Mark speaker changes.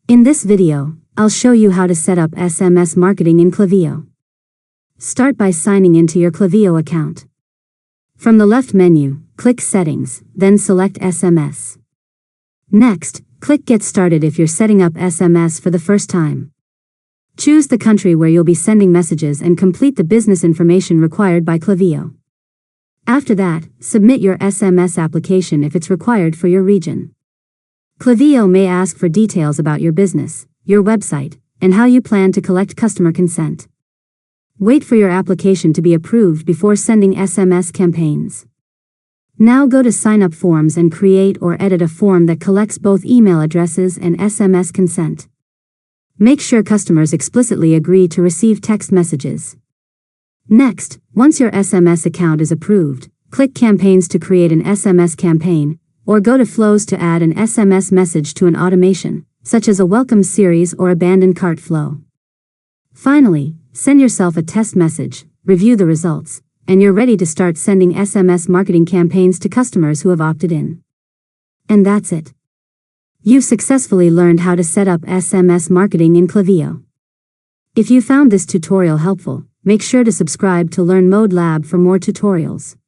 Speaker 1: In this video, I'll show you how to set up SMS marketing in Klaviyo. Start by signing into your Klaviyo account. From the left menu, click Settings, then select SMS. Next, click Get Started if you're setting up SMS for the first time. Choose the country where you'll be sending messages and complete the business information required by Klaviyo. After that, submit your SMS application if it's required for your region. Klaviyo may ask for details about your business, your website, and how you plan to collect customer consent. Wait for your application to be approved before sending SMS campaigns. Now go to Sign Up Forms and create or edit a form that collects both email addresses and SMS consent. Make sure customers explicitly agree to receive text messages. Next, once your SMS account is approved, click Campaigns to create an SMS campaign, or go to Flows to add an SMS message to an automation, such as a welcome series or abandoned cart flow. Finally, send yourself a test message, review the results, and you're ready to start sending SMS marketing campaigns to customers who have opted in. And that's it. You've successfully learned how to set up SMS marketing in Klaviyo. If you found this tutorial helpful, make sure to subscribe to Learn Mode Lab for more tutorials.